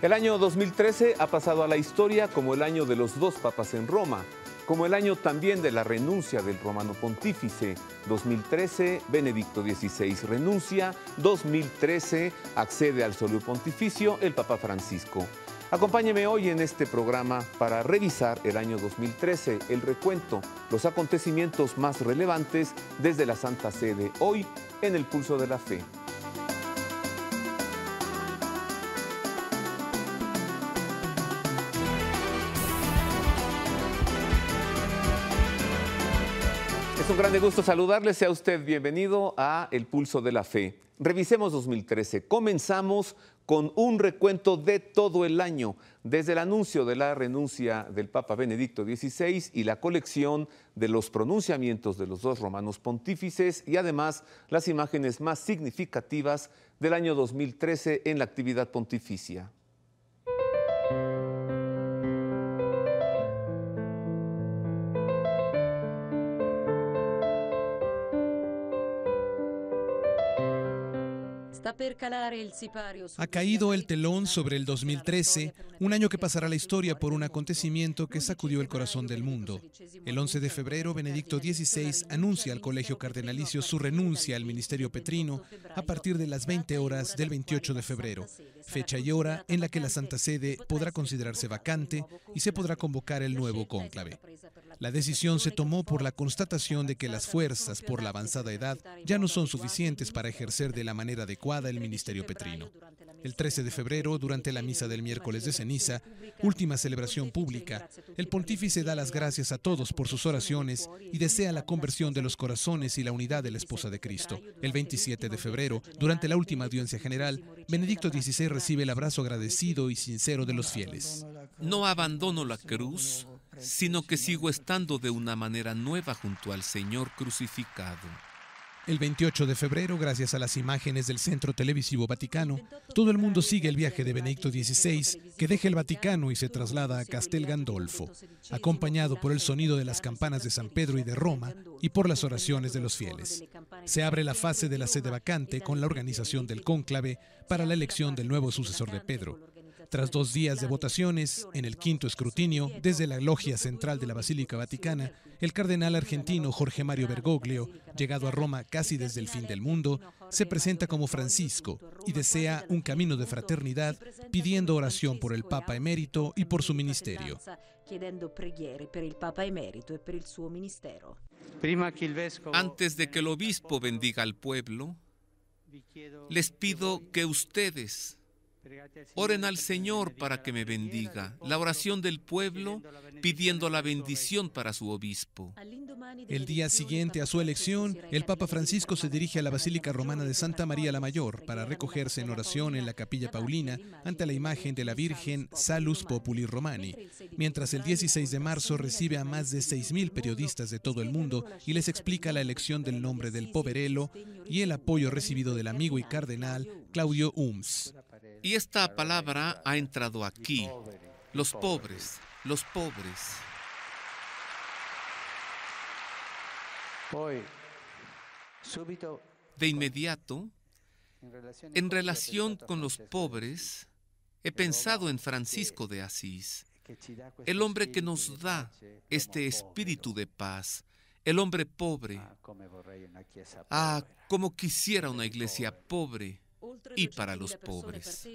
El año 2013 ha pasado a la historia como el año de los dos papas en Roma, como el año también de la renuncia del romano pontífice. 2013, Benedicto XVI renuncia. 2013, accede al solio pontificio el Papa Francisco. Acompáñeme hoy en este programa para revisar el año 2013, el recuento, los acontecimientos más relevantes desde la Santa Sede, hoy en el Pulso de la Fe. Es un grande gusto saludarle, sea usted bienvenido a El Pulso de la Fe. Revisemos 2013, comenzamos con un recuento de todo el año, desde el anuncio de la renuncia del Papa Benedicto XVI y la colección de los pronunciamientos de los dos romanos pontífices y además las imágenes más significativas del año 2013 en la actividad pontificia. Ha caído el telón sobre el 2013, un año que pasará a la historia por un acontecimiento que sacudió el corazón del mundo. El 11 de febrero, Benedicto XVI anuncia al Colegio Cardenalicio su renuncia al ministerio petrino a partir de las 20 horas del 28 de febrero, fecha y hora en la que la Santa Sede podrá considerarse vacante y se podrá convocar el nuevo cónclave. La decisión se tomó por la constatación de que las fuerzas, por la avanzada edad, ya no son suficientes para ejercer de la manera adecuada el ministerio petrino. El 13 de febrero, durante la misa del miércoles de ceniza, última celebración pública, el pontífice da las gracias a todos por sus oraciones y desea la conversión de los corazones y la unidad de la esposa de Cristo. El 27 de febrero, durante la última audiencia general, Benedicto XVI recibe el abrazo agradecido y sincero de los fieles. No abandono la cruz, sino que sigo estando de una manera nueva junto al Señor crucificado. El 28 de febrero, gracias a las imágenes del Centro Televisivo Vaticano, todo el mundo sigue el viaje de Benedicto XVI, que deja el Vaticano y se traslada a Castel Gandolfo, acompañado por el sonido de las campanas de San Pedro y de Roma y por las oraciones de los fieles. Se abre la fase de la sede vacante con la organización del cónclave para la elección del nuevo sucesor de Pedro. Tras 2 días de votaciones, en el quinto escrutinio, desde la logia central de la Basílica Vaticana, el cardenal argentino Jorge Mario Bergoglio, llegado a Roma casi desde el fin del mundo, se presenta como Francisco y desea un camino de fraternidad, pidiendo oración por el Papa emérito y por su ministerio. Antes de que el obispo bendiga al pueblo, les pido que ustedes oren al Señor para que me bendiga. La oración del pueblo pidiendo la bendición para su obispo. El día siguiente a su elección, el Papa Francisco se dirige a la Basílica Romana de Santa María la Mayor para recogerse en oración en la Capilla Paulina ante la imagen de la Virgen Salus Populi Romani, mientras el 16 de marzo recibe a más de 6.000 periodistas de todo el mundo y les explica la elección del nombre del poverello y el apoyo recibido del amigo y cardenal Claudio Humms. Y esta palabra ha entrado aquí. Los pobres, los pobres. De inmediato, en relación con los pobres, he pensado en Francisco de Asís, el hombre que nos da este espíritu de paz, el hombre pobre. Cómo quisiera una iglesia pobre y para los pobres.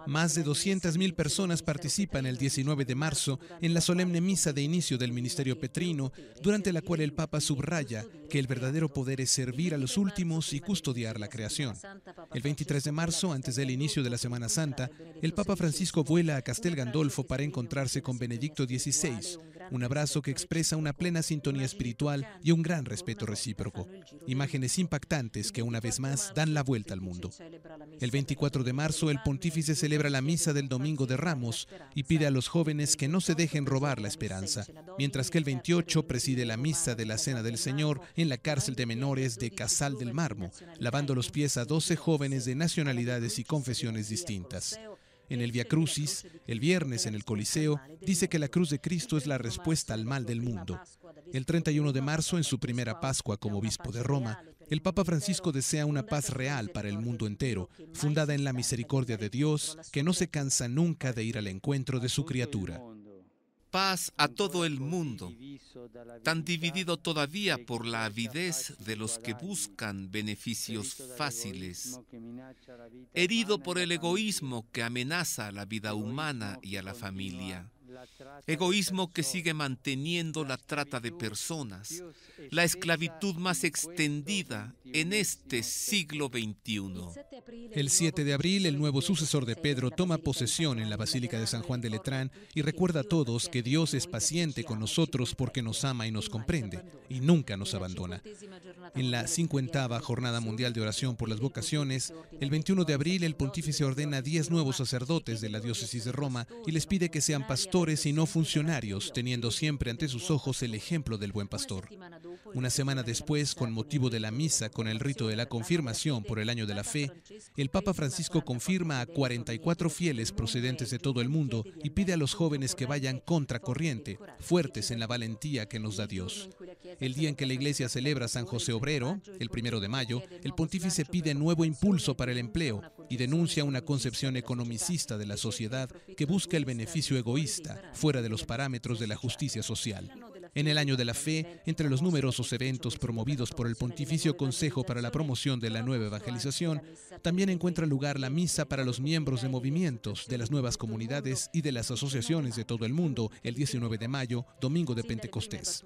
Más de 200.000 personas participan el 19 de marzo en la solemne misa de inicio del ministerio petrino, durante la cual el Papa subraya que el verdadero poder es servir a los últimos y custodiar la creación. El 23 de marzo, antes del inicio de la Semana Santa, el Papa Francisco vuela a Castel Gandolfo para encontrarse con Benedicto XVI, un abrazo que expresa una plena sintonía espiritual y un gran respeto recíproco. Imágenes impactantes que una vez más dan la vuelta al mundo. El 24 de marzo, el pontífice celebra la misa del Domingo de Ramos y pide a los jóvenes que no se dejen robar la esperanza, mientras que el 28 preside la misa de la Cena del Señor en la cárcel de menores de Casal del Marmo, lavando los pies a 12 jóvenes de nacionalidades y confesiones distintas. En el Via Crucis, el viernes en el Coliseo, dice que la cruz de Cristo es la respuesta al mal del mundo. El 31 de marzo, en su primera Pascua como obispo de Roma, El Papa Francisco desea una paz real para el mundo entero, fundada en la misericordia de Dios, que no se cansa nunca de ir al encuentro de su criatura. Paz a todo el mundo, tan dividido todavía por la avidez de los que buscan beneficios fáciles, herido por el egoísmo que amenaza a la vida humana y a la familia. Egoísmo que sigue manteniendo la trata de personas, la esclavitud más extendida en este siglo XXI. El 7 de abril, el nuevo sucesor de Pedro toma posesión en la Basílica de San Juan de Letrán y recuerda a todos que Dios es paciente con nosotros porque nos ama y nos comprende, y nunca nos abandona. En la 50ª Jornada Mundial de Oración por las Vocaciones, el 21 de abril, el pontífice ordena 10 nuevos sacerdotes de la diócesis de Roma y les pide que sean pastores y no funcionarios, teniendo siempre ante sus ojos el ejemplo del buen pastor. Una semana después, con motivo de la misa con el rito de la confirmación por el año de la fe, el Papa Francisco confirma a 44 fieles procedentes de todo el mundo y pide a los jóvenes que vayan contracorriente, fuertes en la valentía que nos da Dios. El día en que la Iglesia celebra San José Obrero, el 1 de mayo, el pontífice pide nuevo impulso para el empleo y denuncia una concepción economicista de la sociedad que busca el beneficio egoísta, fuera de los parámetros de la justicia social. En el año de la fe, entre los numerosos eventos promovidos por el Pontificio Consejo para la Promoción de la Nueva Evangelización, también encuentra lugar la misa para los miembros de movimientos, de las nuevas comunidades y de las asociaciones de todo el mundo, el 19 de mayo, domingo de Pentecostés.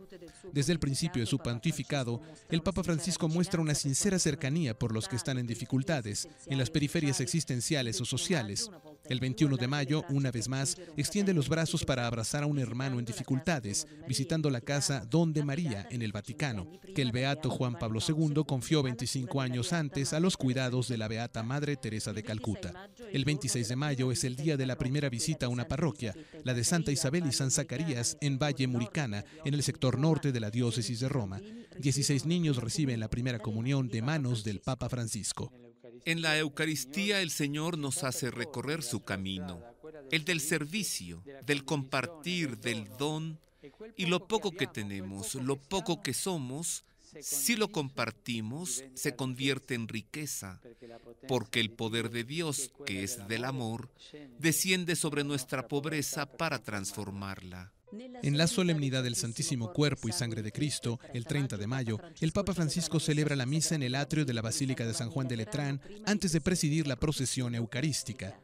Desde el principio de su pontificado, el Papa Francisco muestra una sincera cercanía por los que están en dificultades, en las periferias existenciales o sociales. El 21 de mayo, una vez más, extiende los brazos para abrazar a un hermano en dificultades, visitando la casa Don de María en el Vaticano, que el beato Juan Pablo II confió 25 años antes a los cuidados de la beata Madre Teresa de Calcuta. El 26 de mayo es el día de la primera visita a una parroquia, la de Santa Isabel y San Zacarías en Valle Muricana, en el sector norte de la diócesis de Roma. 16 niños reciben la primera comunión de manos del Papa Francisco. En la Eucaristía el Señor nos hace recorrer su camino, el del servicio, del compartir, del don, y lo poco que tenemos, lo poco que somos, si lo compartimos, se convierte en riqueza, porque el poder de Dios, que es del amor, desciende sobre nuestra pobreza para transformarla. En la solemnidad del Santísimo Cuerpo y Sangre de Cristo, el 30 de mayo, el Papa Francisco celebra la misa en el atrio de la Basílica de San Juan de Letrán antes de presidir la procesión eucarística.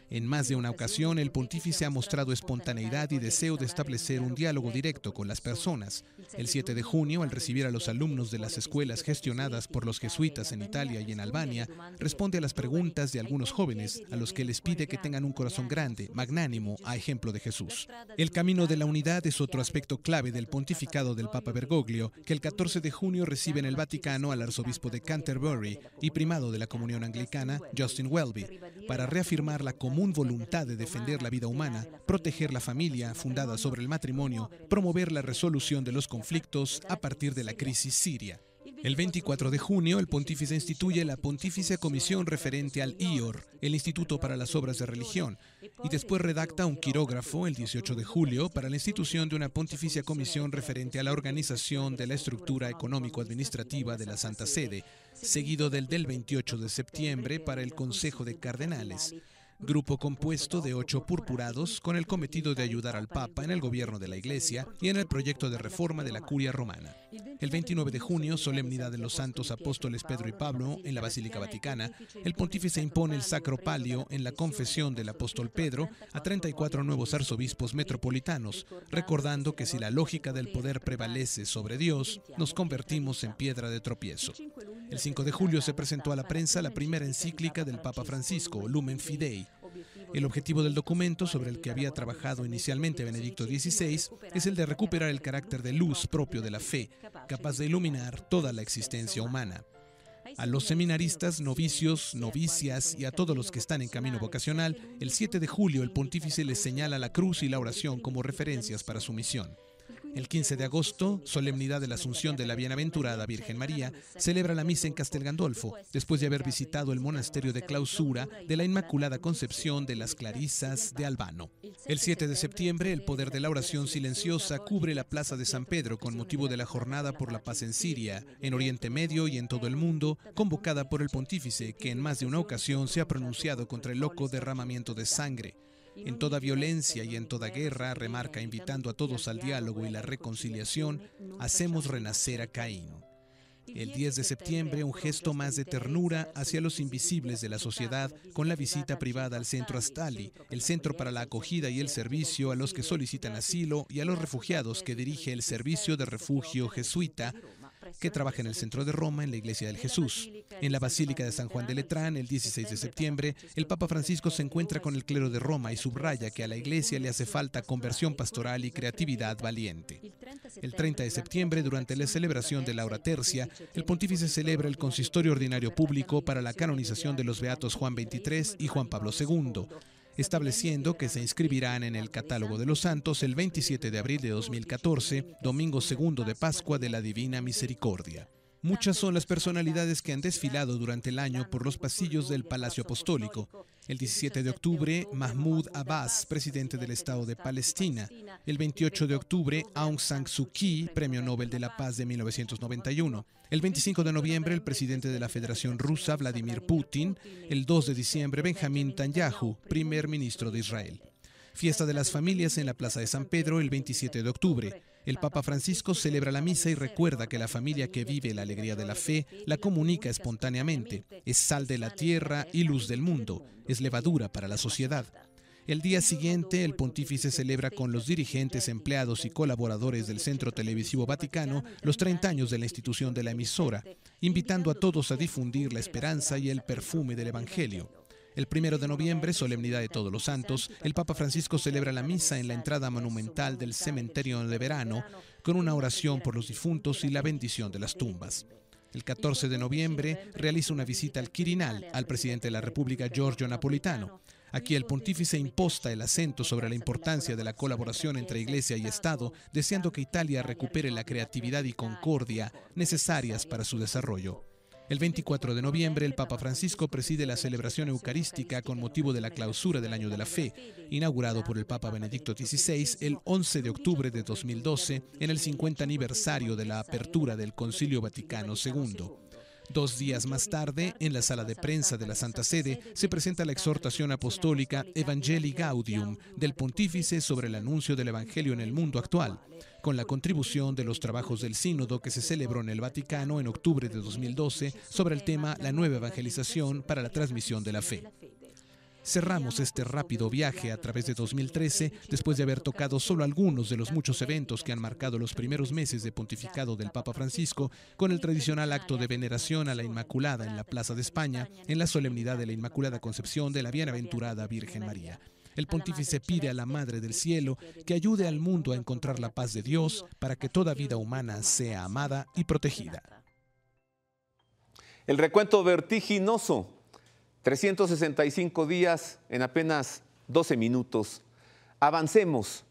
En más de una ocasión, el pontífice ha mostrado espontaneidad y deseo de establecer un diálogo directo con las personas. El 7 de junio, al recibir a los alumnos de las escuelas gestionadas por los jesuitas en Italia y en Albania, responde a las preguntas de algunos jóvenes, a los que les pide que tengan un corazón grande, magnánimo, a ejemplo de Jesús. El camino de la unidad es otro aspecto clave del pontificado del Papa Bergoglio, que el 14 de junio recibe en el Vaticano al arzobispo de Canterbury y primado de la Comunión Anglicana, Justin Welby, para reafirmar la común voluntad de defender la vida humana, proteger la familia fundada sobre el matrimonio, promover la resolución de los conflictos a partir de la crisis siria. El 24 de junio, el pontífice instituye la Pontificia Comisión referente al IOR, el Instituto para las Obras de Religión, y después redacta un quirógrafo el 18 de julio para la institución de una Pontificia Comisión referente a la organización de la estructura económico-administrativa de la Santa Sede, seguido del 28 de septiembre para el Consejo de Cardenales, grupo compuesto de 8 purpurados con el cometido de ayudar al Papa en el gobierno de la Iglesia y en el proyecto de reforma de la Curia Romana. El 29 de junio, solemnidad de los santos apóstoles Pedro y Pablo en la Basílica Vaticana, el pontífice impone el sacro palio en la confesión del apóstol Pedro a 34 nuevos arzobispos metropolitanos, recordando que si la lógica del poder prevalece sobre Dios, nos convertimos en piedra de tropiezo. El 5 de julio se presentó a la prensa la primera encíclica del Papa Francisco, Lumen Fidei. El objetivo del documento, sobre el que había trabajado inicialmente Benedicto XVI, es el de recuperar el carácter de luz propio de la fe, capaz de iluminar toda la existencia humana. A los seminaristas, novicios, novicias y a todos los que están en camino vocacional, el 7 de julio el pontífice les señala la cruz y la oración como referencias para su misión. El 15 de agosto, solemnidad de la Asunción de la Bienaventurada Virgen María, celebra la misa en Castel Gandolfo, después de haber visitado el monasterio de clausura de la Inmaculada Concepción de las Clarisas de Albano. El 7 de septiembre, el poder de la oración silenciosa cubre la Plaza de San Pedro con motivo de la Jornada por la Paz en Siria, en Oriente Medio y en todo el mundo, convocada por el pontífice, que en más de una ocasión se ha pronunciado contra el loco derramamiento de sangre. En toda violencia y en toda guerra, remarca invitando a todos al diálogo y la reconciliación, hacemos renacer a Caín. El 10 de septiembre, un gesto más de ternura hacia los invisibles de la sociedad con la visita privada al Centro Astali, el centro para la acogida y el servicio a los que solicitan asilo y a los refugiados que dirige el Servicio de Refugio Jesuita, que trabaja en el centro de Roma, en la Iglesia del Jesús. En la Basílica de San Juan de Letrán, el 16 de septiembre, el Papa Francisco se encuentra con el clero de Roma y subraya que a la Iglesia le hace falta conversión pastoral y creatividad valiente. El 30 de septiembre, durante la celebración de la Hora Tercia, el pontífice celebra el consistorio ordinario público para la canonización de los beatos Juan XXIII y Juan Pablo II, estableciendo que se inscribirán en el catálogo de los santos el 27 de abril de 2014, domingo segundo de Pascua de la Divina Misericordia. Muchas son las personalidades que han desfilado durante el año por los pasillos del Palacio Apostólico. El 17 de octubre, Mahmoud Abbas, presidente del Estado de Palestina. El 28 de octubre, Aung San Suu Kyi, Premio Nobel de la Paz de 1991. El 25 de noviembre, el presidente de la Federación Rusa, Vladimir Putin. El 2 de diciembre, Benjamín Netanyahu, primer ministro de Israel. Fiesta de las Familias en la Plaza de San Pedro el 27 de octubre. El Papa Francisco celebra la misa y recuerda que la familia que vive la alegría de la fe la comunica espontáneamente. Es sal de la tierra y luz del mundo. Es levadura para la sociedad. El día siguiente, el pontífice celebra con los dirigentes, empleados y colaboradores del Centro Televisivo Vaticano los 30 años de la institución de la emisora, invitando a todos a difundir la esperanza y el perfume del Evangelio. El 1 de noviembre, solemnidad de Todos los Santos, el Papa Francisco celebra la misa en la entrada monumental del cementerio de verano con una oración por los difuntos y la bendición de las tumbas. El 14 de noviembre realiza una visita al Quirinal al presidente de la República, Giorgio Napolitano. Aquí el pontífice imposta el acento sobre la importancia de la colaboración entre Iglesia y Estado, deseando que Italia recupere la creatividad y concordia necesarias para su desarrollo. El 24 de noviembre, el Papa Francisco preside la celebración eucarística con motivo de la clausura del Año de la Fe, inaugurado por el Papa Benedicto XVI el 11 de octubre de 2012, en el 50 aniversario de la apertura del Concilio Vaticano II. 2 días más tarde, en la sala de prensa de la Santa Sede, se presenta la exhortación apostólica Evangelii Gaudium del pontífice sobre el anuncio del Evangelio en el mundo actual, con la contribución de los trabajos del sínodo que se celebró en el Vaticano en octubre de 2012 sobre el tema La nueva evangelización para la transmisión de la fe. Cerramos este rápido viaje a través de 2013 después de haber tocado solo algunos de los muchos eventos que han marcado los primeros meses de pontificado del Papa Francisco, con el tradicional acto de veneración a la Inmaculada en la Plaza de España en la solemnidad de la Inmaculada Concepción de la Bienaventurada Virgen María. El pontífice pide a la Madre del Cielo que ayude al mundo a encontrar la paz de Dios para que toda vida humana sea amada y protegida. El recuento vertiginoso. 365 días en apenas 12 minutos. Avancemos.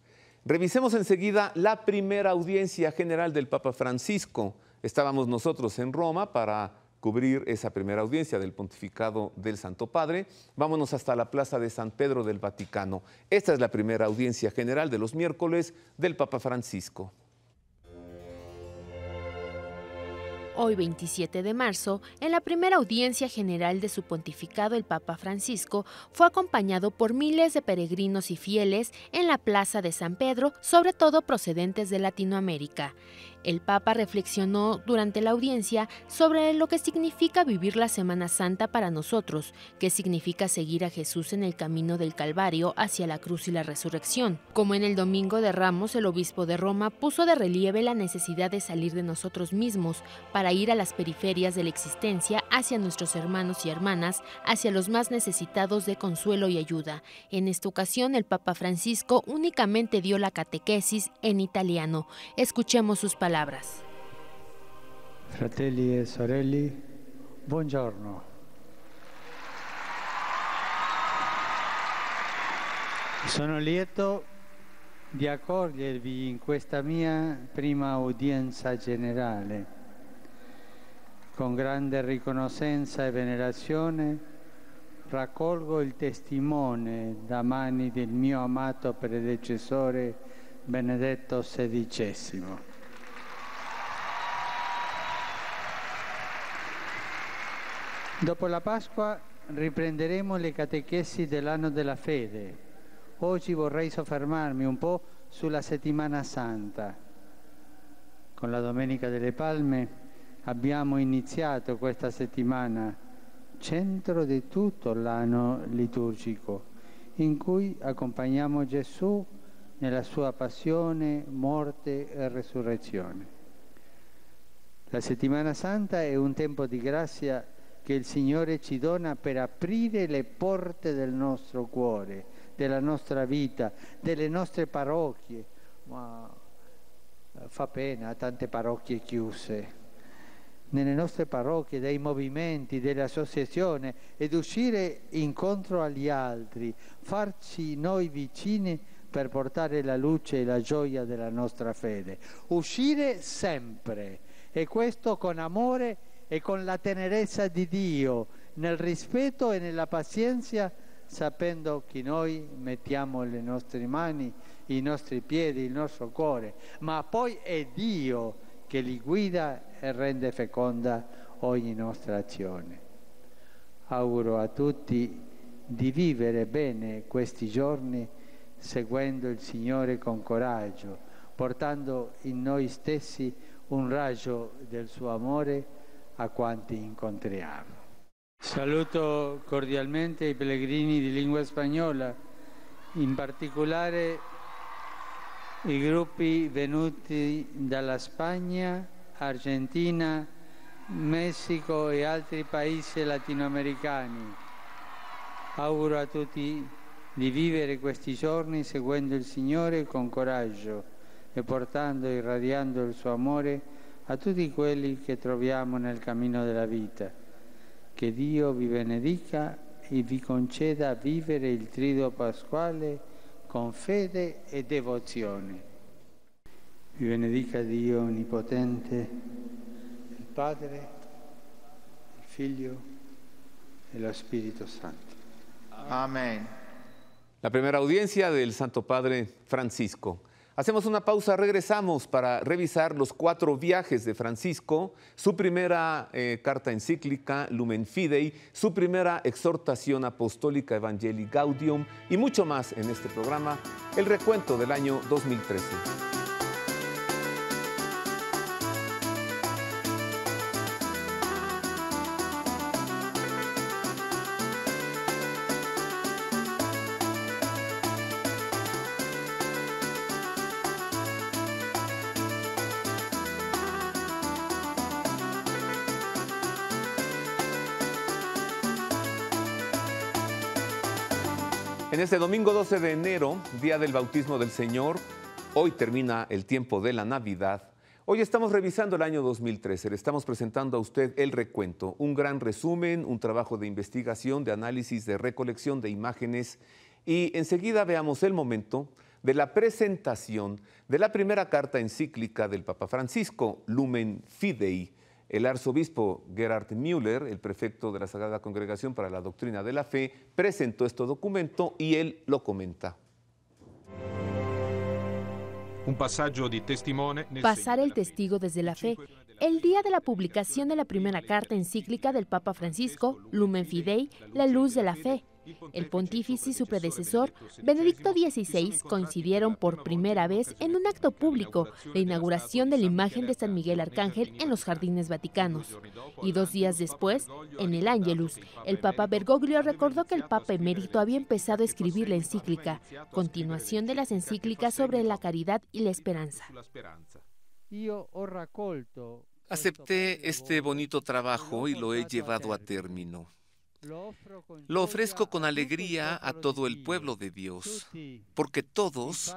Revisemos enseguida la primera audiencia general del Papa Francisco. Estábamos nosotros en Roma para cubrir esa primera audiencia del pontificado del Santo Padre. Vámonos hasta la Plaza de San Pedro del Vaticano. Esta es la primera audiencia general de los miércoles del Papa Francisco. Hoy, 27 de marzo, en la primera audiencia general de su pontificado, el Papa Francisco fue acompañado por miles de peregrinos y fieles en la Plaza de San Pedro, sobre todo procedentes de Latinoamérica. El Papa reflexionó durante la audiencia sobre lo que significa vivir la Semana Santa para nosotros, qué significa seguir a Jesús en el camino del Calvario hacia la cruz y la resurrección. Como en el Domingo de Ramos, el obispo de Roma puso de relieve la necesidad de salir de nosotros mismos para ir a las periferias de la existencia, hacia nuestros hermanos y hermanas, hacia los más necesitados de consuelo y ayuda. En esta ocasión, el Papa Francisco únicamente dio la catequesis en italiano. Escuchemos sus palabras. Fratelli e sorelle, buongiorno. Sono lieto di accogliervi in questa mia prima udienza generale. Con grande riconoscenza e venerazione raccolgo il testimone da mani del mio amato predecessore Benedetto XVI. Dopo la Pasqua riprenderemo le catechesi dell'anno della fede. Oggi vorrei soffermarmi un po' sulla Settimana Santa. Con la Domenica delle Palme abbiamo iniziato questa settimana, centro di tutto l'anno liturgico, in cui accompagniamo Gesù nella sua passione, morte e resurrezione. La Settimana Santa è un tempo di grazia che il Signore ci dona per aprire le porte del nostro cuore, della nostra vita, delle nostre parrocchie. Ma fa pena, tante parrocchie chiuse. Nelle nostre parrocchie, dai movimenti, delle associazioni, ed uscire incontro agli altri, farci noi vicini per portare la luce e la gioia della nostra fede. Uscire sempre, e questo con amore e con la tenerezza di Dio, nel rispetto e nella pazienza, sapendo che noi mettiamo le nostre mani, i nostri piedi, il nostro cuore, ma poi è Dio che li guida e rende feconda ogni nostra azione. Auguro a tutti di vivere bene questi giorni seguendo il Signore con coraggio, portando in noi stessi un raggio del suo amore a quanti incontriamo. Saluto cordialmente i pellegrini di lingua spagnola, in particolare i gruppi venuti dalla Spagna, Argentina, Messico e altri paesi latinoamericani. Auguro a tutti di vivere questi giorni seguendo il Signore con coraggio e portando e irradiando il suo amore a tutti quelli che troviamo nel cammino della vita. Che Dio vi benedica e vi conceda vivere il triduo pasquale con fede e devozione. Vi benedica Dio Onnipotente, il Padre, il Figlio e lo Spirito Santo. Amén. La primera audiencia del Santo Padre Francisco. Hacemos una pausa, regresamos para revisar los 4 viajes de Francisco, su primera carta encíclica Lumen Fidei, su primera exhortación apostólica Evangelii Gaudium y mucho más en este programa, el recuento del año 2013. En este domingo 12 de enero, día del bautismo del Señor, hoy termina el tiempo de la Navidad. Hoy estamos revisando el año 2013, le estamos presentando a usted el recuento, un gran resumen, un trabajo de investigación, de análisis, de recolección de imágenes y enseguida veamos el momento de la presentación de la primera carta encíclica del Papa Francisco, Lumen Fidei. El arzobispo Gerhard Müller, el prefecto de la Sagrada Congregación para la Doctrina de la Fe, presentó este documento y él lo comenta. Pasar el testigo desde la fe. El día de la publicación de la primera carta encíclica del Papa Francisco, Lumen Fidei, la luz de la fe. El pontífice y su predecesor, Benedicto XVI, coincidieron por primera vez en un acto público, la inauguración de la imagen de San Miguel Arcángel en los Jardines Vaticanos. Y 2 días después, en el Ángelus, el Papa Bergoglio recordó que el Papa emérito había empezado a escribir la encíclica, continuación de las encíclicas sobre la caridad y la esperanza. Acepté este bonito trabajo y lo he llevado a término. Lo ofrezco con alegría a todo el pueblo de Dios, porque todos,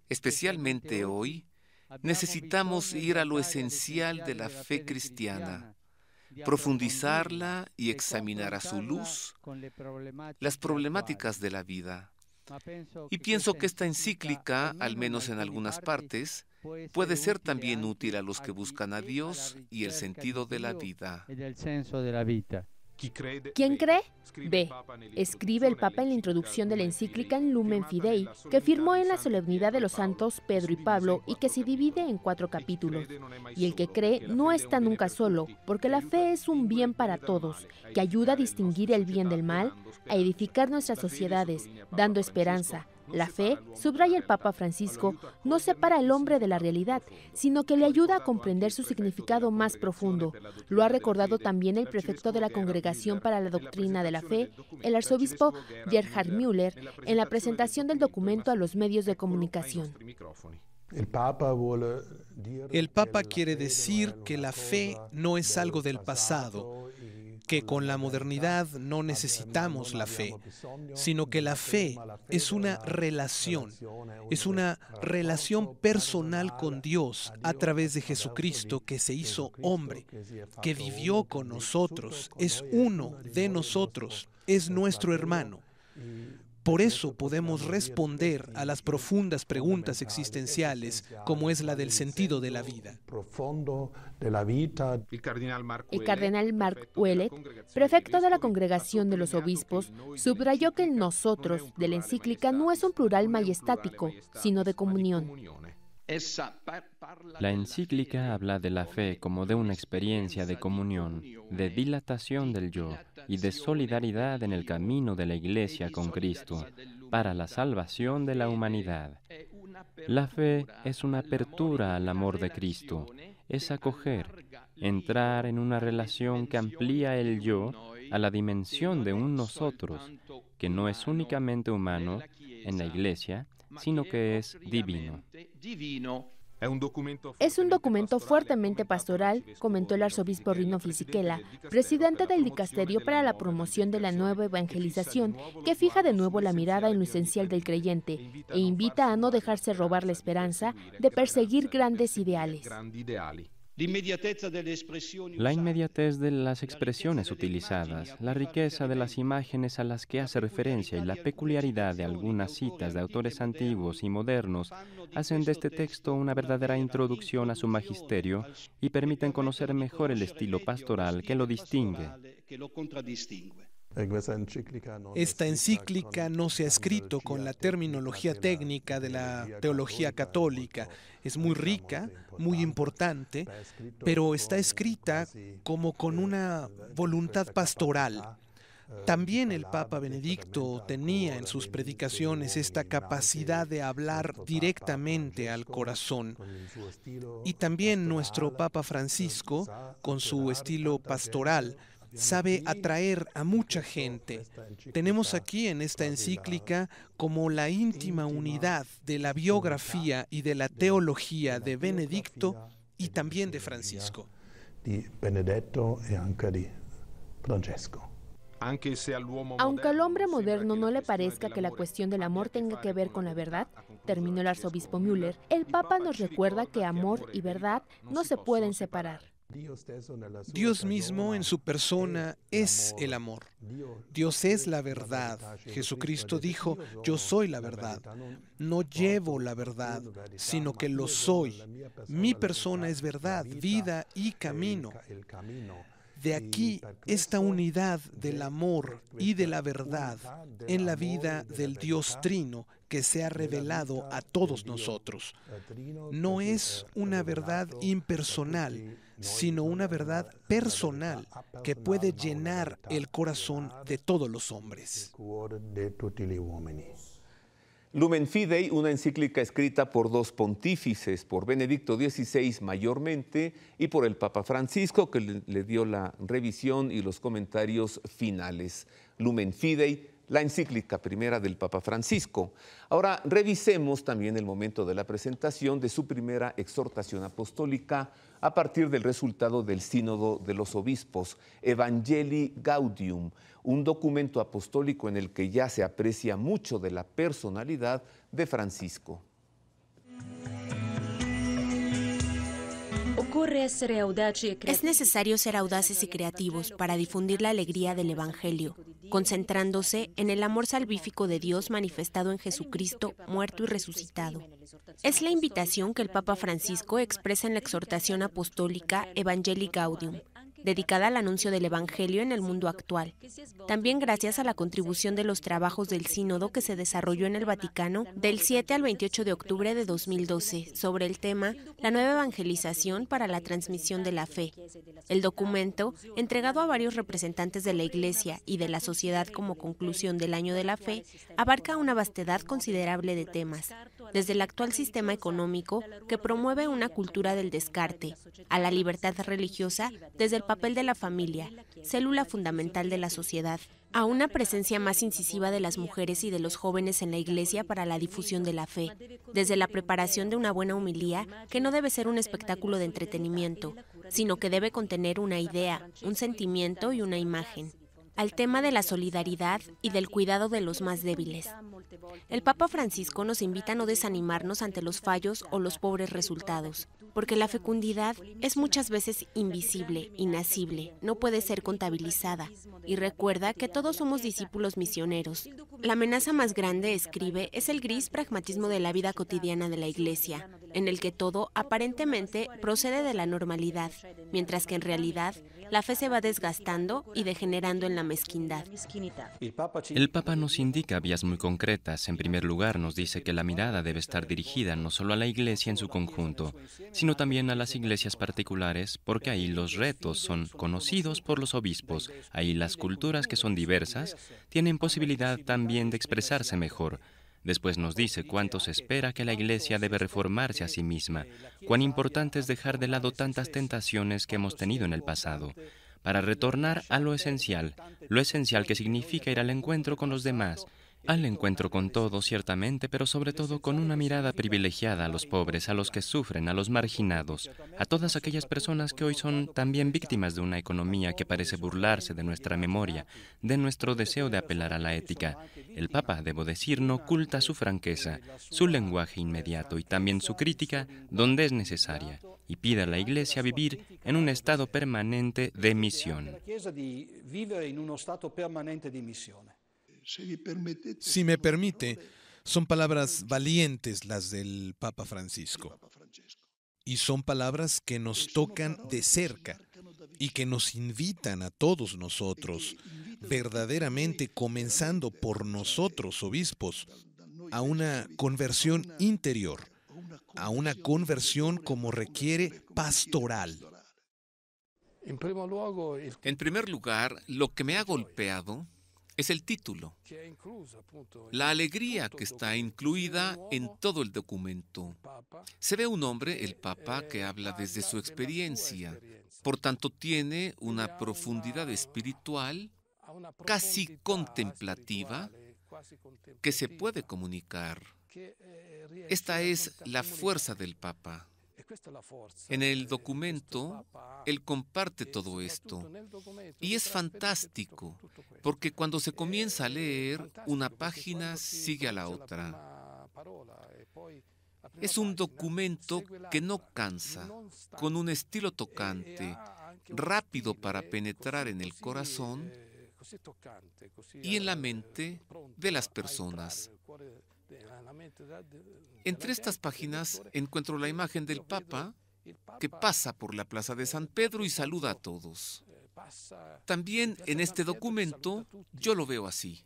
especialmente hoy, necesitamos ir a lo esencial de la fe cristiana, profundizarla y examinar a su luz las problemáticas de la vida. Y pienso que esta encíclica, al menos en algunas partes, puede ser también útil a los que buscan a Dios y el sentido de la vida. ¿Quién cree? Ve, escribe el Papa en la introducción de la encíclica en Lumen Fidei, que firmó en la solemnidad de los santos Pedro y Pablo y que se divide en 4 capítulos. Y el que cree no está nunca solo, porque la fe es un bien para todos, que ayuda a distinguir el bien del mal, a edificar nuestras sociedades, dando esperanza. La fe, subraya el Papa Francisco, no separa al hombre de la realidad, sino que le ayuda a comprender su significado más profundo. Lo ha recordado también el prefecto de la Congregación para la Doctrina de la Fe, el arzobispo Gerhard Müller, en la presentación del documento a los medios de comunicación. El Papa quiere decir que la fe no es algo del pasado, que con la modernidad no necesitamos la fe, sino que la fe es una relación personal con Dios a través de Jesucristo, que se hizo hombre, que vivió con nosotros, es uno de nosotros, es nuestro hermano. Por eso podemos responder a las profundas preguntas existenciales, como es la del sentido de la vida. El cardenal Mark Ouellet, prefecto de la Congregación de los Obispos, subrayó que el nosotros de la encíclica no es un plural majestático, sino de comunión. La encíclica habla de la fe como de una experiencia de comunión, de dilatación del yo y de solidaridad en el camino de la Iglesia con Cristo para la salvación de la humanidad. La fe es una apertura al amor de Cristo, es acoger, entrar en una relación que amplía el yo a la dimensión de un nosotros, que no es únicamente humano en la Iglesia, sino que es divino. Es un documento fuertemente pastoral, comentó el arzobispo Rino Fisichella, presidente del Dicasterio para la Promoción de la Nueva Evangelización, que fija de nuevo la mirada en lo esencial del creyente e invita a no dejarse robar la esperanza de perseguir grandes ideales. La inmediatez de las expresiones utilizadas, la riqueza de las imágenes a las que hace referencia y la peculiaridad de algunas citas de autores antiguos y modernos hacen de este texto una verdadera introducción a su magisterio y permiten conocer mejor el estilo pastoral que lo distingue. Esta encíclica no se ha escrito con la terminología técnica de la teología católica. Es muy rica, muy importante, pero está escrita como con una voluntad pastoral. También el Papa Benedicto tenía en sus predicaciones esta capacidad de hablar directamente al corazón. Y también nuestro Papa Francisco, con su estilo pastoral, sabe atraer a mucha gente. Tenemos aquí en esta encíclica como la íntima unidad de la biografía y de la teología de Benedicto y también de Francisco. Aunque al hombre moderno no le parezca que la cuestión del amor tenga que ver con la verdad, terminó el arzobispo Müller, el Papa nos recuerda que amor y verdad no se pueden separar. Dios mismo en su persona es el amor. Dios es la verdad. Jesucristo dijo, yo soy la verdad. No llevo la verdad, sino que lo soy. Mi persona es verdad, vida y camino. De aquí esta unidad del amor y de la verdad en la vida del Dios Trino que se ha revelado a todos nosotros. No es una verdad impersonal, sino una verdad personal que puede llenar el corazón de todos los hombres. Lumen Fidei, una encíclica escrita por 2 pontífices, por Benedicto XVI mayormente y por el Papa Francisco, que le dio la revisión y los comentarios finales. Lumen Fidei, la encíclica primera del Papa Francisco. Ahora revisemos también el momento de la presentación de su primera exhortación apostólica a partir del resultado del Sínodo de los Obispos, Evangelii Gaudium, un documento apostólico en el que ya se aprecia mucho de la personalidad de Francisco. Es necesario ser audaces y creativos para difundir la alegría del Evangelio, concentrándose en el amor salvífico de Dios manifestado en Jesucristo, muerto y resucitado. Es la invitación que el Papa Francisco expresa en la exhortación apostólica Evangelii Gaudium, dedicada al anuncio del Evangelio en el mundo actual. También gracias a la contribución de los trabajos del sínodo que se desarrolló en el Vaticano del 7 al 28 de octubre de 2012 sobre el tema La nueva evangelización para la transmisión de la fe. El documento, entregado a varios representantes de la Iglesia y de la sociedad como conclusión del Año de la Fe, abarca una vastedad considerable de temas, desde el actual sistema económico que promueve una cultura del descarte, a la libertad religiosa desde el papel de la familia, célula fundamental de la sociedad, a una presencia más incisiva de las mujeres y de los jóvenes en la Iglesia para la difusión de la fe, desde la preparación de una buena homilía que no debe ser un espectáculo de entretenimiento, sino que debe contener una idea, un sentimiento y una imagen, al tema de la solidaridad y del cuidado de los más débiles. El Papa Francisco nos invita a no desanimarnos ante los fallos o los pobres resultados, porque la fecundidad es muchas veces invisible, inacible, no puede ser contabilizada, y recuerda que todos somos discípulos misioneros. La amenaza más grande, escribe, es el gris pragmatismo de la vida cotidiana de la Iglesia, en el que todo aparentemente procede de la normalidad, mientras que en realidad la fe se va desgastando y degenerando en la mezquindad. El Papa nos indica vías muy concretas. En primer lugar, nos dice que la mirada debe estar dirigida no solo a la Iglesia en su conjunto, sino también a las iglesias particulares, porque ahí los retos son conocidos por los obispos, ahí las culturas que son diversas tienen posibilidad también de expresarse mejor. Después nos dice cuánto se espera que la Iglesia debe reformarse a sí misma, cuán importante es dejar de lado tantas tentaciones que hemos tenido en el pasado, para retornar a lo esencial que significa ir al encuentro con los demás, al encuentro con todos, ciertamente, pero sobre todo con una mirada privilegiada a los pobres, a los que sufren, a los marginados, a todas aquellas personas que hoy son también víctimas de una economía que parece burlarse de nuestra memoria, de nuestro deseo de apelar a la ética. El Papa, debo decir, no oculta su franqueza, su lenguaje inmediato y también su crítica donde es necesaria, y pide a la Iglesia vivir en un estado permanente de misión. Si me permite, son palabras valientes las del Papa Francisco. Y son palabras que nos tocan de cerca y que nos invitan a todos nosotros, verdaderamente comenzando por nosotros, obispos, a una conversión interior, a una conversión como requiere pastoral. En primer lugar, lo que me ha golpeado es el título, la alegría que está incluida en todo el documento. Se ve un hombre, el Papa, que habla desde su experiencia, por tanto tiene una profundidad espiritual casi contemplativa que se puede comunicar. Esta es la fuerza del Papa. En el documento, él comparte todo esto. Y es fantástico, porque cuando se comienza a leer, una página sigue a la otra. Es un documento que no cansa, con un estilo tocante, rápido para penetrar en el corazón y en la mente de las personas. Entre estas páginas encuentro la imagen del Papa que pasa por la Plaza de San Pedro y saluda a todos. También en este documento yo lo veo así.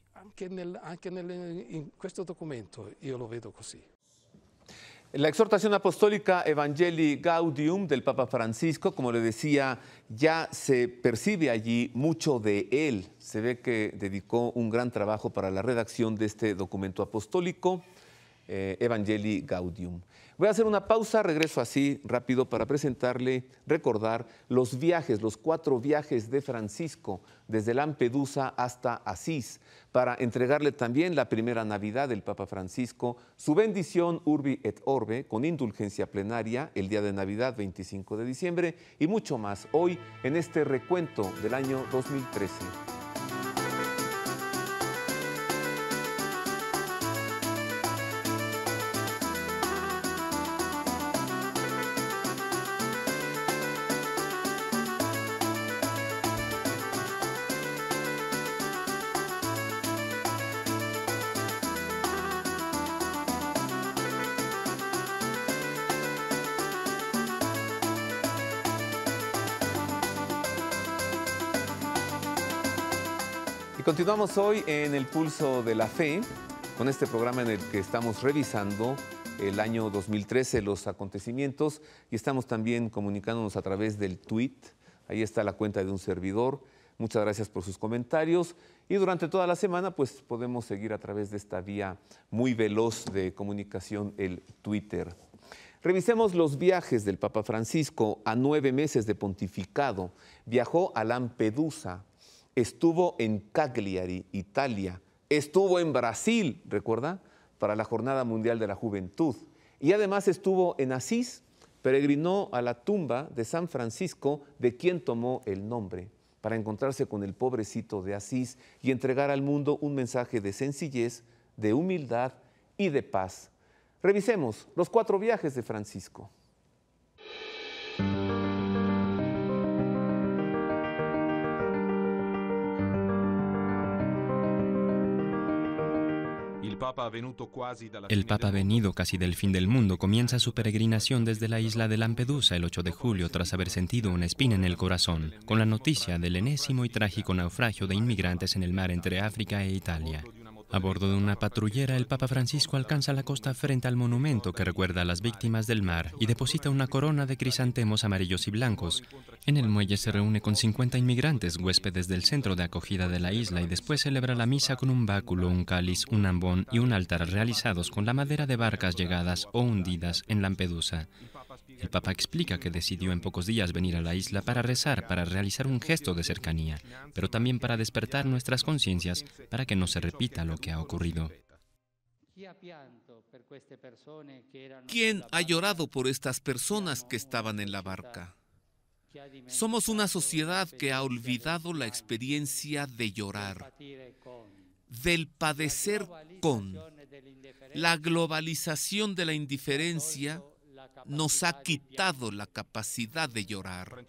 La exhortación apostólica Evangelii Gaudium del Papa Francisco, como le decía, ya se percibe allí mucho de él. Se ve que dedicó un gran trabajo para la redacción de este documento apostólico, Evangelii Gaudium. Voy a hacer una pausa, regreso así rápido para presentarle, recordar los viajes, los 4 viajes de Francisco, desde Lampedusa hasta Asís, para entregarle también la primera Navidad del Papa Francisco, su bendición Urbi et Orbe, con indulgencia plenaria, el día de Navidad, 25 de diciembre, y mucho más hoy en este recuento del año 2013. continuamos hoy en el Pulso de la Fe, con este programa en el que estamos revisando el año 2013, los acontecimientos, y estamos también comunicándonos a través del tweet. Ahí está la cuenta de un servidor. Muchas gracias por sus comentarios. Y durante toda la semana, pues podemos seguir a través de esta vía muy veloz de comunicación, el Twitter. Revisemos los viajes del Papa Francisco a 9 meses de pontificado. Viajó a Lampedusa, estuvo en Cagliari, Italia, estuvo en Brasil, ¿recuerda?, para la Jornada Mundial de la Juventud. Y además estuvo en Asís, peregrinó a la tumba de San Francisco, de quien tomó el nombre, para encontrarse con el pobrecito de Asís y entregar al mundo un mensaje de sencillez, de humildad y de paz. Revisemos los 4 viajes de Francisco. El Papa venido casi del fin del mundo comienza su peregrinación desde la isla de Lampedusa el 8 de julio tras haber sentido una espina en el corazón, con la noticia del enésimo y trágico naufragio de inmigrantes en el mar entre África e Italia. A bordo de una patrullera, el Papa Francisco alcanza la costa frente al monumento que recuerda a las víctimas del mar y deposita una corona de crisantemos amarillos y blancos. En el muelle se reúne con 50 inmigrantes, huéspedes del centro de acogida de la isla, y después celebra la misa con un báculo, un cáliz, un ambón y un altar realizados con la madera de barcas llegadas o hundidas en Lampedusa. El Papa explica que decidió en pocos días venir a la isla para rezar, para realizar un gesto de cercanía, pero también para despertar nuestras conciencias para que no se repita lo que ha ocurrido. ¿Quién ha llorado por estas personas que estaban en la barca? Somos una sociedad que ha olvidado la experiencia de llorar, del padecer con. La globalización de la indiferencia nos ha quitado la capacidad de llorar.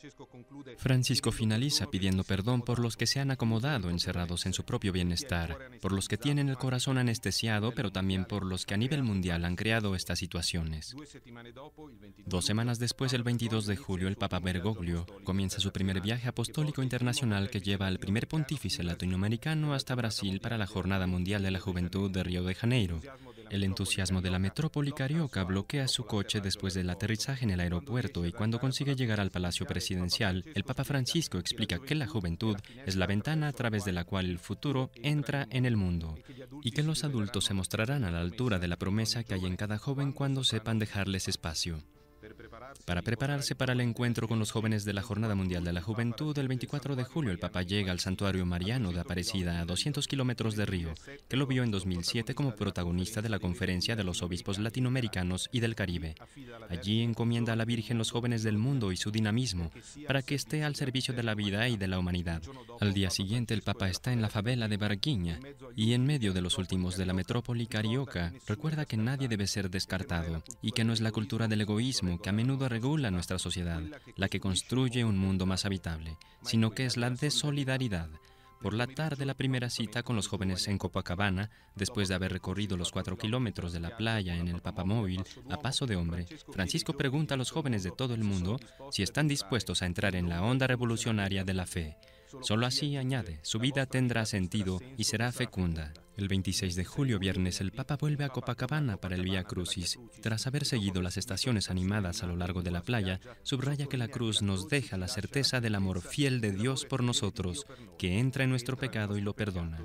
Francisco finaliza pidiendo perdón por los que se han acomodado encerrados en su propio bienestar, por los que tienen el corazón anestesiado, pero también por los que a nivel mundial han creado estas situaciones. 2 semanas después, el 22 de julio, el Papa Bergoglio comienza su primer viaje apostólico internacional que lleva al primer pontífice latinoamericano hasta Brasil para la Jornada Mundial de la Juventud de Río de Janeiro. El entusiasmo de la metrópoli carioca bloquea su coche después del aterrizaje en el aeropuerto, y cuando consigue llegar al Palacio Presidencial, el Papa Francisco explica que la juventud es la ventana a través de la cual el futuro entra en el mundo, y que los adultos se mostrarán a la altura de la promesa que hay en cada joven cuando sepan dejarles espacio. Para prepararse para el encuentro con los jóvenes de la Jornada Mundial de la Juventud, el 24 de julio el Papa llega al Santuario Mariano de Aparecida, a 200 kilómetros de Río, que lo vio en 2007 como protagonista de la Conferencia de los Obispos Latinoamericanos y del Caribe. Allí encomienda a la Virgen los jóvenes del mundo y su dinamismo, para que esté al servicio de la vida y de la humanidad. Al día siguiente el Papa está en la favela de Barquinha, y en medio de los últimos de la metrópoli carioca, recuerda que nadie debe ser descartado, y que no es la cultura del egoísmo que a menudo regula nuestra sociedad la que construye un mundo más habitable, sino que es la de solidaridad. Por la tarde, la primera cita con los jóvenes en Copacabana, después de haber recorrido los 4 kilómetros de la playa en el Papamóvil a paso de hombre, Francisco pregunta a los jóvenes de todo el mundo si están dispuestos a entrar en la onda revolucionaria de la fe. Solo así, añade, su vida tendrá sentido y será fecunda. El 26 de julio, viernes, el Papa vuelve a Copacabana para el Vía Crucis. Tras haber seguido las estaciones animadas a lo largo de la playa, subraya que la cruz nos deja la certeza del amor fiel de Dios por nosotros, que entra en nuestro pecado y lo perdona.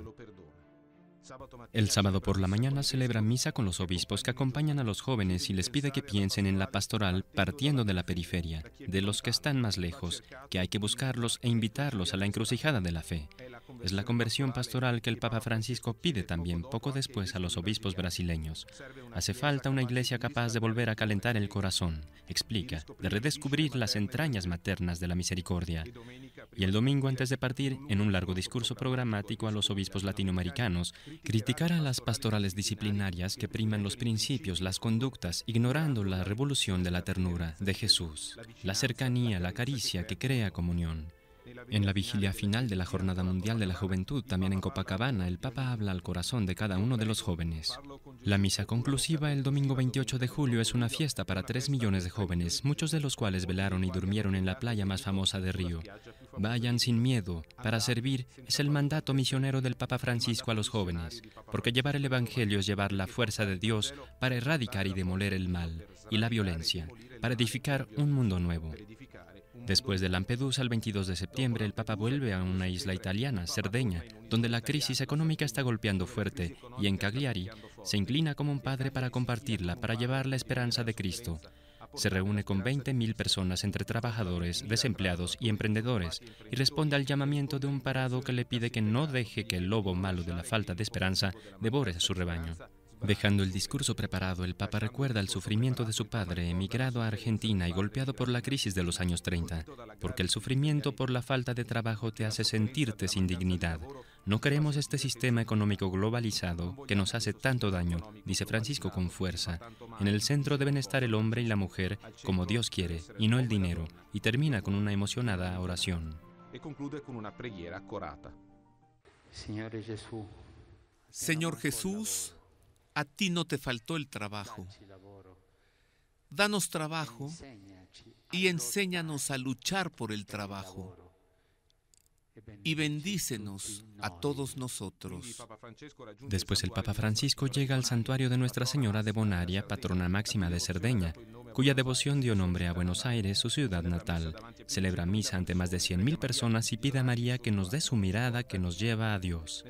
El sábado por la mañana celebra misa con los obispos que acompañan a los jóvenes y les pide que piensen en la pastoral partiendo de la periferia, de los que están más lejos, que hay que buscarlos e invitarlos a la encrucijada de la fe. Es la conversión pastoral que el Papa Francisco pide también poco después a los obispos brasileños. Hace falta una iglesia capaz de volver a calentar el corazón, explica, de redescubrir las entrañas maternas de la misericordia. Y el domingo, antes de partir, en un largo discurso programático a los obispos latinoamericanos, criticará las pastorales disciplinarias que priman los principios, las conductas, ignorando la revolución de la ternura de Jesús, la cercanía, la caricia que crea comunión. En la vigilia final de la Jornada Mundial de la Juventud, también en Copacabana, el Papa habla al corazón de cada uno de los jóvenes. La misa conclusiva el domingo 28 de julio es una fiesta para 3 millones de jóvenes, muchos de los cuales velaron y durmieron en la playa más famosa de Río. Vayan sin miedo. Para servir es el mandato misionero del Papa Francisco a los jóvenes, porque llevar el Evangelio es llevar la fuerza de Dios para erradicar y demoler el mal y la violencia, para edificar un mundo nuevo. Después de Lampedusa, el 22 de septiembre, el Papa vuelve a una isla italiana, Cerdeña, donde la crisis económica está golpeando fuerte, y en Cagliari se inclina como un padre para compartirla, para llevar la esperanza de Cristo. Se reúne con 20.000 personas entre trabajadores, desempleados y emprendedores, y responde al llamamiento de un parado que le pide que no deje que el lobo malo de la falta de esperanza devore a su rebaño. Dejando el discurso preparado, el Papa recuerda el sufrimiento de su padre, emigrado a Argentina y golpeado por la crisis de los años 30, porque el sufrimiento por la falta de trabajo te hace sentirte sin dignidad. No queremos este sistema económico globalizado que nos hace tanto daño, dice Francisco con fuerza. En el centro deben estar el hombre y la mujer como Dios quiere, y no el dinero, y termina con una emocionada oración. Señor Jesús, a ti no te faltó el trabajo. Danos trabajo y enséñanos a luchar por el trabajo. Y bendícenos a todos nosotros. Después el Papa Francisco llega al santuario de Nuestra Señora de Bonaria, patrona máxima de Cerdeña, cuya devoción dio nombre a Buenos Aires, su ciudad natal. Celebra misa ante más de 100.000 personas y pide a María que nos dé su mirada que nos lleva a Dios.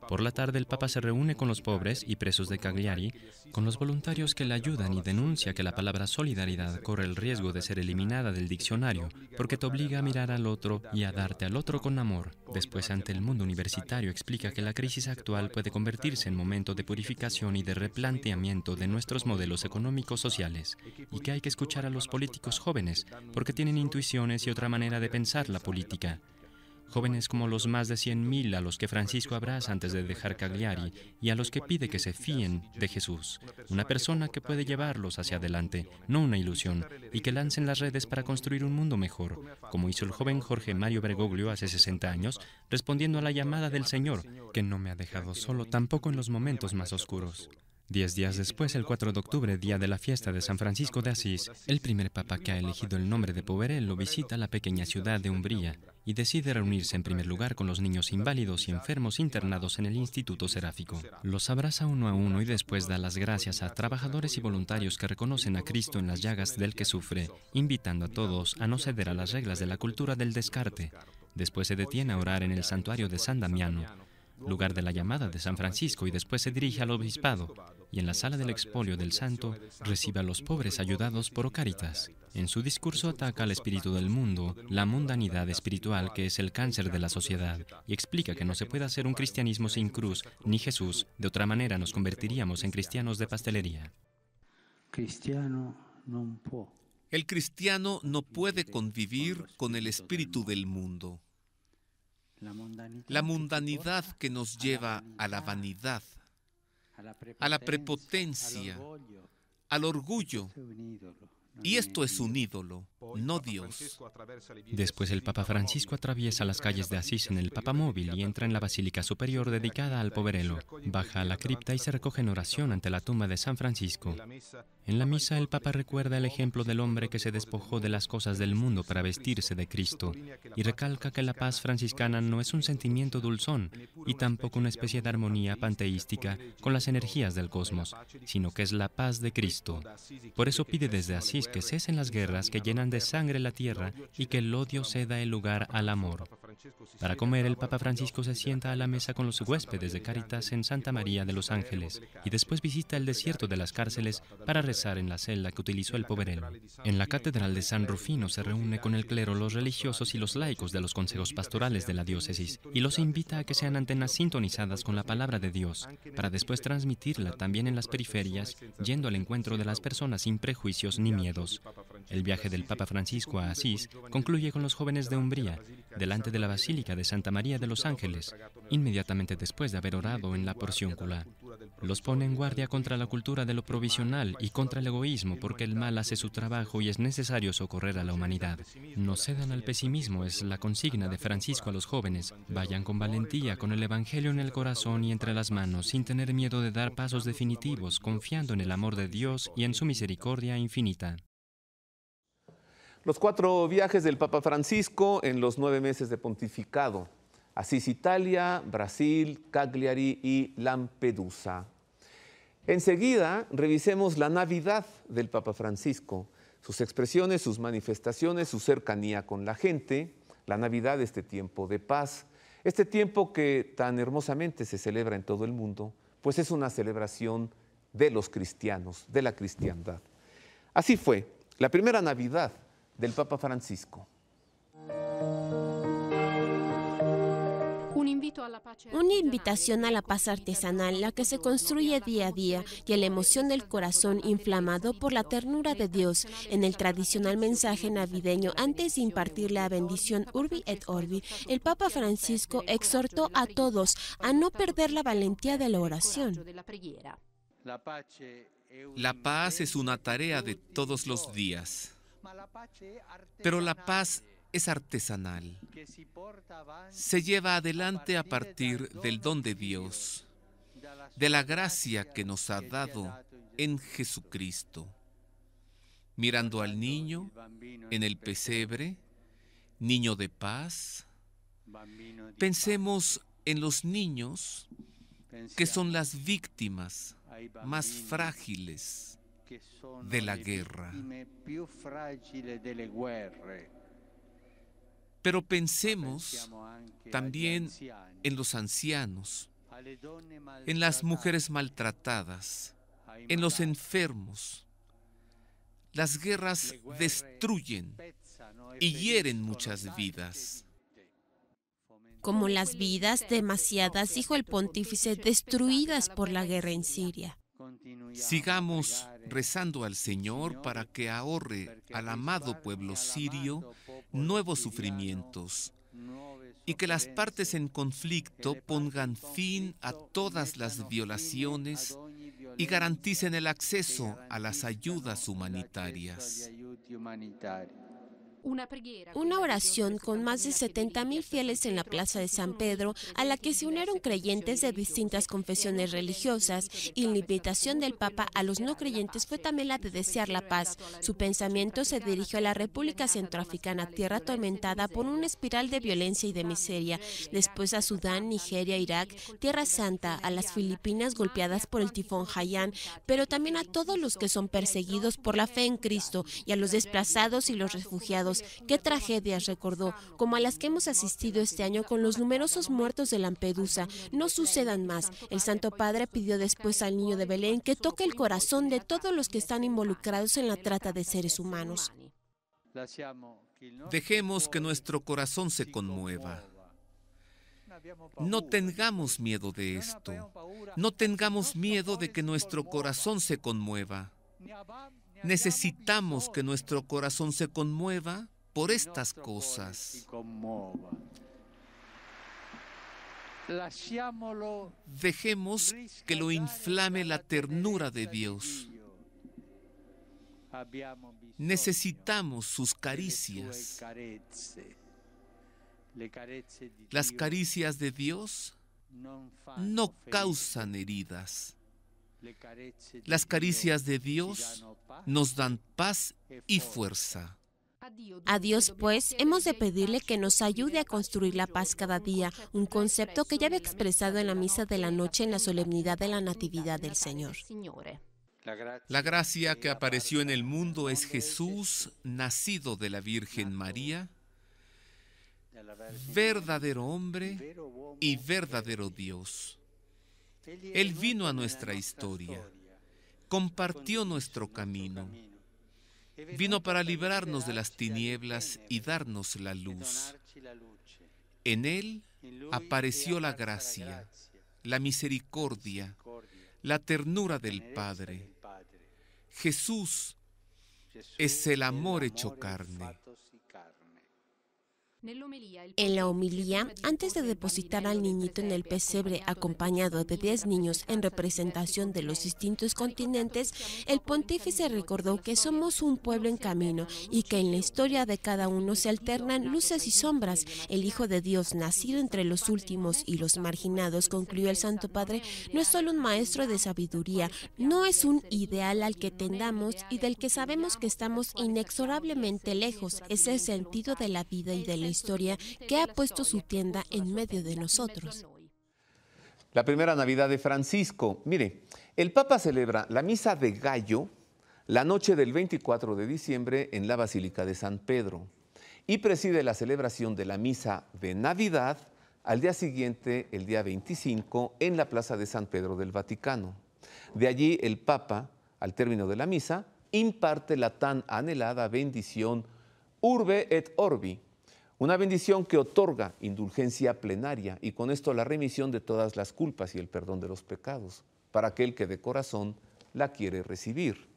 Por la tarde el Papa se reúne con los pobres y presos de Cagliari, con los voluntarios que le ayudan y denuncia que la palabra solidaridad corre el riesgo de ser eliminada del diccionario, porque te obliga a mirar al otro y a darte al otro con amor. Después, ante el mundo universitario, explica que la crisis actual puede convertirse en momento de purificación y de replanteamiento de nuestros modelos económicos sociales, y que hay que escuchar a los políticos jóvenes, porque tienen intuiciones y otra manera de pensar la política. Jóvenes como los más de 100.000 a los que Francisco abraza antes de dejar Cagliari y a los que pide que se fíen de Jesús, una persona que puede llevarlos hacia adelante, no una ilusión, y que lancen las redes para construir un mundo mejor, como hizo el joven Jorge Mario Bergoglio hace 60 años, respondiendo a la llamada del Señor, que no me ha dejado solo tampoco en los momentos más oscuros. 10 días después, el 4 de octubre, día de la fiesta de San Francisco de Asís, el primer papa que ha elegido el nombre de Poverello visita la pequeña ciudad de Umbría y decide reunirse en primer lugar con los niños inválidos y enfermos internados en el Instituto Seráfico. Los abraza uno a uno y después da las gracias a trabajadores y voluntarios que reconocen a Cristo en las llagas del que sufre, invitando a todos a no ceder a las reglas de la cultura del descarte. Después se detiene a orar en el santuario de San Damiano, lugar de la llamada de San Francisco, y después se dirige al obispado y en la sala del expolio del santo recibe a los pobres ayudados por Cáritas. En su discurso ataca al espíritu del mundo, la mundanidad espiritual que es el cáncer de la sociedad, y explica que no se puede hacer un cristianismo sin cruz ni Jesús, de otra manera nos convertiríamos en cristianos de pastelería. El cristiano no puede convivir con el espíritu del mundo. La mundanidad que nos lleva a la vanidad, a la prepotencia, al orgullo. Y esto es un ídolo, no Dios. Después el Papa Francisco atraviesa las calles de Asís en el papamóvil y entra en la Basílica Superior dedicada al Poverello. Baja a la cripta y se recoge en oración ante la tumba de San Francisco. En la misa el Papa recuerda el ejemplo del hombre que se despojó de las cosas del mundo para vestirse de Cristo y recalca que la paz franciscana no es un sentimiento dulzón y tampoco una especie de armonía panteística con las energías del cosmos, sino que es la paz de Cristo. Por eso pide desde Asís que cesen las guerras que llenan de sangre la tierra y que el odio ceda el lugar al amor. Para comer, el Papa Francisco se sienta a la mesa con los huéspedes de Cáritas en Santa María de los Ángeles y después visita el desierto de las cárceles para rezar en la celda que utilizó el Poverello. En la Catedral de San Rufino se reúne con el clero, los religiosos y los laicos de los consejos pastorales de la diócesis y los invita a que sean antenas sintonizadas con la palabra de Dios, para después transmitirla también en las periferias, yendo al encuentro de las personas sin prejuicios ni miedos. El viaje del Papa Francisco a Asís concluye con los jóvenes de Umbría, delante de la Basílica de Santa María de los Ángeles, inmediatamente después de haber orado en la porciúncula. Los pone en guardia contra la cultura de lo provisional y contra el egoísmo, porque el mal hace su trabajo y es necesario socorrer a la humanidad. No cedan al pesimismo, es la consigna de Francisco a los jóvenes. Vayan con valentía, con el Evangelio en el corazón y entre las manos, sin tener miedo de dar pasos definitivos, confiando en el amor de Dios y en su misericordia infinita. Los 4 viajes del Papa Francisco en los 9 meses de pontificado: Asís, Italia, Brasil, Cagliari y Lampedusa. Enseguida revisemos la Navidad del Papa Francisco, sus expresiones, sus manifestaciones, su cercanía con la gente. La Navidad, este tiempo de paz, este tiempo que tan hermosamente se celebra en todo el mundo, pues es una celebración de los cristianos, de la cristiandad. Así fue la primera Navidad del Papa Francisco. Una invitación a la paz artesanal, la que se construye día a día, y a la emoción del corazón inflamado por la ternura de Dios. En el tradicional mensaje navideño, antes de impartir la bendición Urbi et Orbi, el Papa Francisco exhortó a todos a no perder la valentía de la oración. La paz es una tarea de todos los días, pero la paz es artesanal. Se lleva adelante a partir del don de Dios, de la gracia que nos ha dado en Jesucristo. Mirando al niño en el pesebre, niño de paz, pensemos en los niños que son las víctimas más frágiles de la guerra. Pero pensemos también en los ancianos, en las mujeres maltratadas, en los enfermos. Las guerras destruyen y hieren muchas vidas. Como las vidas demasiadas, dijo el pontífice, destruidas por la guerra en Siria. Sigamos rezando al Señor para que ahorre al amado pueblo sirio nuevos sufrimientos y que las partes en conflicto pongan fin a todas las violaciones y garanticen el acceso a las ayudas humanitarias. Una oración con más de 70,000 fieles en la Plaza de San Pedro, a la que se unieron creyentes de distintas confesiones religiosas, y la invitación del Papa a los no creyentes fue también la de desear la paz. Su pensamiento se dirigió a la República Centroafricana, tierra atormentada por una espiral de violencia y de miseria, después a Sudán, Nigeria, Irak, Tierra Santa, a las Filipinas golpeadas por el tifón Haiyan, pero también a todos los que son perseguidos por la fe en Cristo y a los desplazados y los refugiados. Qué tragedias recordó, como a las que hemos asistido este año con los numerosos muertos de Lampedusa. No sucedan más. El Santo Padre pidió después al niño de Belén que toque el corazón de todos los que están involucrados en la trata de seres humanos. Dejemos que nuestro corazón se conmueva. No tengamos miedo de esto. No tengamos miedo de que nuestro corazón se conmueva. Necesitamos que nuestro corazón se conmueva por estas cosas. Dejemos que lo inflame la ternura de Dios. Necesitamos sus caricias. Las caricias de Dios no causan heridas. Las caricias de Dios nos dan paz y fuerza. A Dios, pues, hemos de pedirle que nos ayude a construir la paz cada día, un concepto que ya había expresado en la misa de la noche en la solemnidad de la Natividad del Señor. La gracia que apareció en el mundo es Jesús, nacido de la Virgen María, verdadero hombre y verdadero Dios. Él vino a nuestra historia, compartió nuestro camino, vino para librarnos de las tinieblas y darnos la luz. En Él apareció la gracia, la misericordia, la ternura del Padre. Jesús es el amor hecho carne. En la homilía, antes de depositar al niñito en el pesebre acompañado de 10 niños en representación de los distintos continentes, el pontífice recordó que somos un pueblo en camino y que en la historia de cada uno se alternan luces y sombras. El Hijo de Dios, nacido entre los últimos y los marginados, concluyó el Santo Padre, no es solo un maestro de sabiduría, no es un ideal al que tendamos y del que sabemos que estamos inexorablemente lejos, es el sentido de la vida y de la historia que ha puesto su tienda en medio de nosotros. La primera Navidad de Francisco. Mire, el Papa celebra la Misa de Gallo la noche del 24 de diciembre en la Basílica de San Pedro y preside la celebración de la Misa de Navidad al día siguiente, el día 25, en la Plaza de San Pedro del Vaticano. De allí el Papa, al término de la misa, imparte la tan anhelada bendición Urbe et Orbi, una bendición que otorga indulgencia plenaria y con esto la remisión de todas las culpas y el perdón de los pecados para aquel que de corazón la quiere recibir.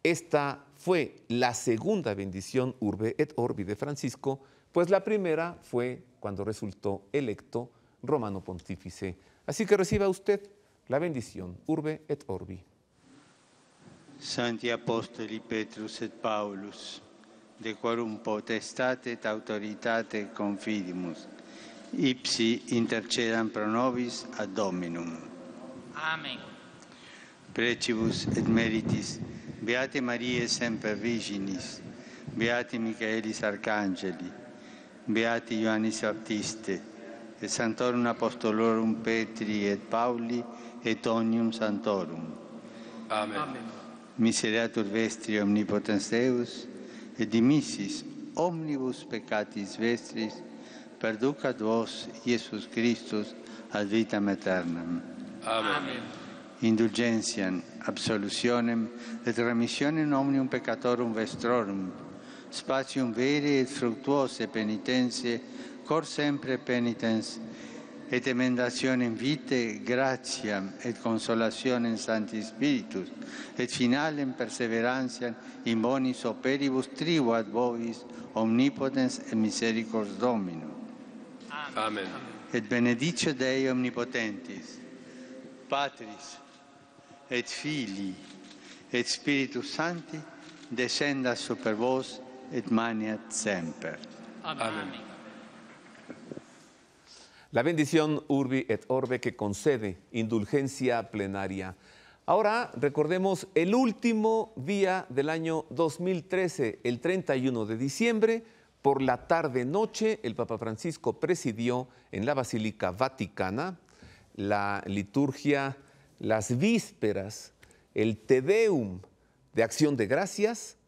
Esta fue la segunda bendición Urbe et Orbi de Francisco, pues la primera fue cuando resultó electo romano pontífice. Así que reciba usted la bendición Urbe et Orbi. Santi Apostoli Petrus et Paulus, de quorum potestate et autoritate confidimus, ipsi intercedam pro nobis ad Dominum. Amen. Precibus et meritis, Beate Mariae semper Virginis, Beati Michaelis Arcangeli, Beati Ioannis Baptiste, et Sanctorum Apostolorum Petri et Pauli, et omnium Sanctorum. Amen. Amen. Misereatur vestri omnipotens Deus, et dimissis omnibus peccatis vestris, perducat vos, Iesus Christus, ad vitam aeternam. Amen. Amen. Indulgentiam, absolutionem, et remissionem omnium peccatorum vestrorum, spatium vere et fructuose penitentiae, cor sempre penitens, et emendationem vitae, gratiam et consolationem Sancti Spiritus, et finalem perseverantiam in bonis operibus tribuo ad vobis omnipotens et misericors Domino. Amen. Et benedictio Dei omnipotentis, Patris, et Filii, et Spiritus Sancti, descendat super vos et maniat semper. Amen. La bendición Urbi et Orbe que concede indulgencia plenaria. Ahora recordemos el último día del año 2013, el 31 de diciembre, por la tarde-noche, el Papa Francisco presidió en la Basílica Vaticana la liturgia, las vísperas, el Te Deum de Acción de Gracias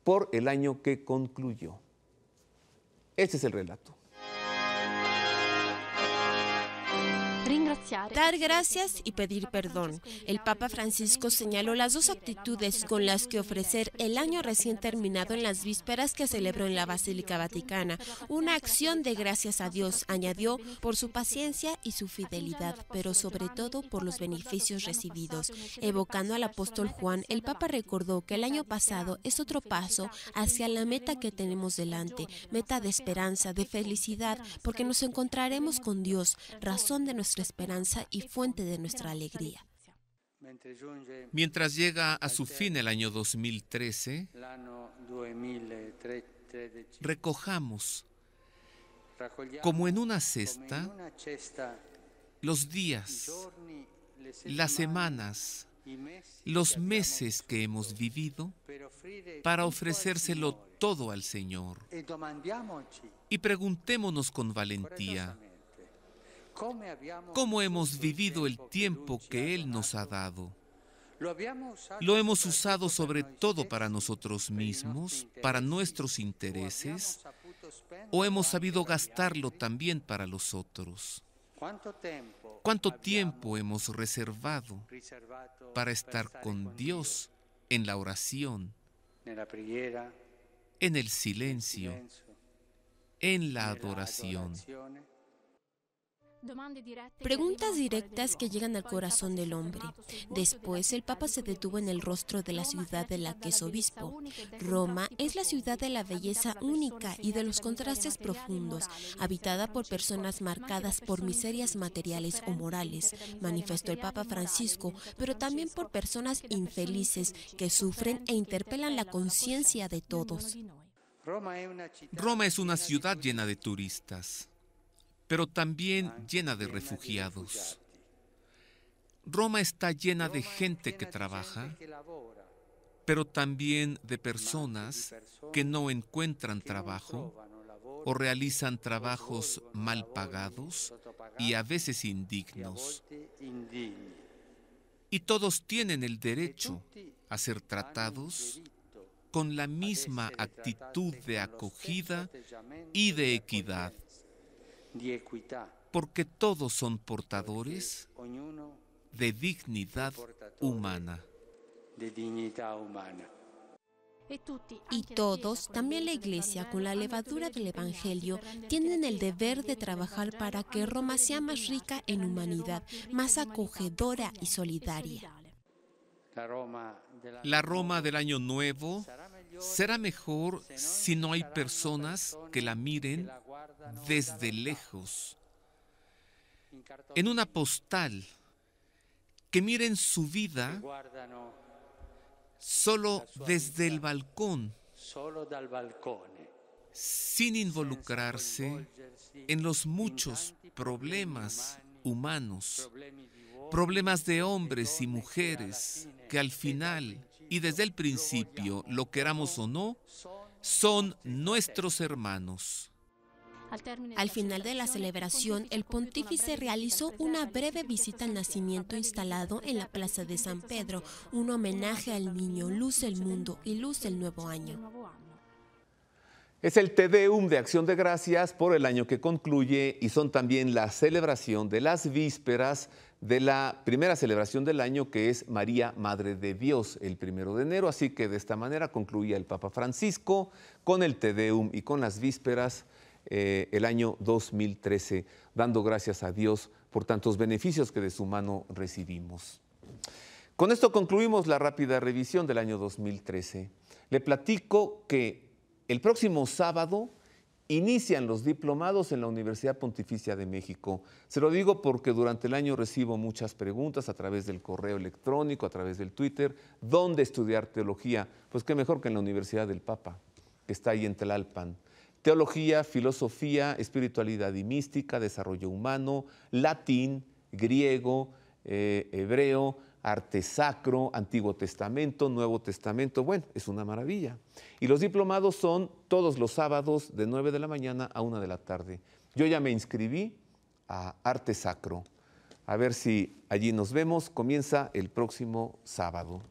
por el año que concluyó. Este es el relato. Dar gracias y pedir perdón. El Papa Francisco señaló las dos actitudes con las que ofrecer el año recién terminado en las vísperas que celebró en la Basílica Vaticana. Una acción de gracias a Dios, añadió, por su paciencia y su fidelidad, pero sobre todo por los beneficios recibidos. Evocando al apóstol Juan, el Papa recordó que el año pasado es otro paso hacia la meta que tenemos delante, meta de esperanza, de felicidad, porque nos encontraremos con Dios, razón de nuestra esperanza y fuente de nuestra alegría. Mientras llega a su fin el año 2013, recojamos, como en una cesta, los días, las semanas, los meses que hemos vivido para ofrecérselo todo al Señor. Y preguntémonos con valentía, ¿cómo hemos vivido el tiempo que Él nos ha dado? ¿Lo hemos usado sobre todo para nosotros mismos, para nuestros intereses? ¿O hemos sabido gastarlo también para los otros? ¿Cuánto tiempo hemos reservado para estar con Dios en la oración, en el silencio, en la adoración? Preguntas directas que llegan al corazón del hombre. Después, el Papa se detuvo en el rostro de la ciudad de la que es obispo. Roma es la ciudad de la belleza única y de los contrastes profundos, habitada por personas marcadas por miserias materiales o morales, manifestó el Papa Francisco, pero también por personas infelices que sufren e interpelan la conciencia de todos. Roma es una ciudad llena de turistas, pero también llena de refugiados. Roma está llena de gente que trabaja, pero también de personas que no encuentran trabajo o realizan trabajos mal pagados y a veces indignos. Y todos tienen el derecho a ser tratados con la misma actitud de acogida y de equidad, porque todos son portadores de dignidad humana. Y todos, también la Iglesia, con la levadura del Evangelio, tienen el deber de trabajar para que Roma sea más rica en humanidad, más acogedora y solidaria. La Roma del Año Nuevo será mejor si no hay personas que la miren desde lejos. En una postal, que miren su vida solo desde el balcón, sin involucrarse en los muchos problemas humanos, problemas de hombres y mujeres que al final y desde el principio, lo queramos o no, son nuestros hermanos. Al final de la celebración, el pontífice realizó una breve visita al nacimiento instalado en la Plaza de San Pedro, un homenaje al niño, luz del mundo y luz del nuevo año. Es el Te Deum de Acción de Gracias por el año que concluye y son también la celebración de las vísperas de la primera celebración del año, que es María, Madre de Dios, el 1 de enero. Así que de esta manera concluía el Papa Francisco con el Te Deum y con las vísperas el año 2013, dando gracias a Dios por tantos beneficios que de su mano recibimos. Con esto concluimos la rápida revisión del año 2013. Le platico que el próximo sábado inician los diplomados en la Universidad Pontificia de México. Se lo digo porque durante el año recibo muchas preguntas a través del correo electrónico, a través del Twitter. ¿Dónde estudiar teología? Pues qué mejor que en la Universidad del Papa, que está ahí en Tlalpan. Teología, filosofía, espiritualidad y mística, desarrollo humano, latín, griego, hebreo, arte sacro, Antiguo Testamento, Nuevo Testamento. Bueno, es una maravilla. Y los diplomados son todos los sábados de 9 de la mañana a 1 de la tarde. Yo ya me inscribí a arte sacro. A ver si allí nos vemos. Comienza el próximo sábado.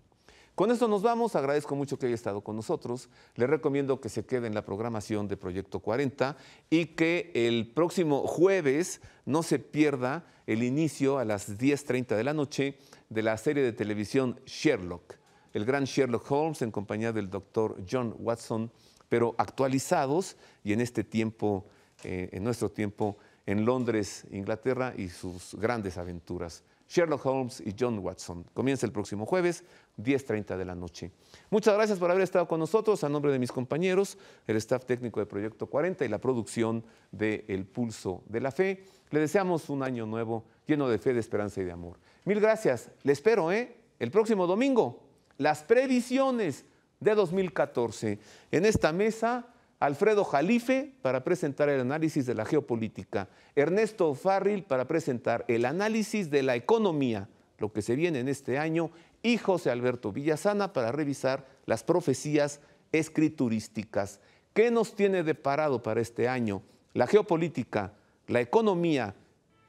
Con esto nos vamos. Agradezco mucho que haya estado con nosotros. Le recomiendo que se quede en la programación de Proyecto 40 y que el próximo jueves no se pierda el inicio a las 10:30 de la noche de la serie de televisión Sherlock, el gran Sherlock Holmes en compañía del doctor John Watson, pero actualizados y en este tiempo, en nuestro tiempo, en Londres, Inglaterra y sus grandes aventuras. Sherlock Holmes y John Watson. Comienza el próximo jueves, 10:30 de la noche. Muchas gracias por haber estado con nosotros. A nombre de mis compañeros, el staff técnico de Proyecto 40 y la producción de El Pulso de la Fe, le deseamos un año nuevo lleno de fe, de esperanza y de amor. Mil gracias. Le espero, el próximo domingo, las previsiones de 2014. En esta mesa, Alfredo Jalife para presentar el análisis de la geopolítica, Ernesto Farril para presentar el análisis de la economía, lo que se viene en este año, y José Alberto Villasana para revisar las profecías escriturísticas. ¿Qué nos tiene deparado para este año? La geopolítica, la economía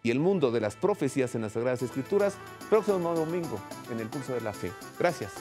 y el mundo de las profecías en las Sagradas Escrituras, próximo domingo en El Pulso de la Fe. Gracias.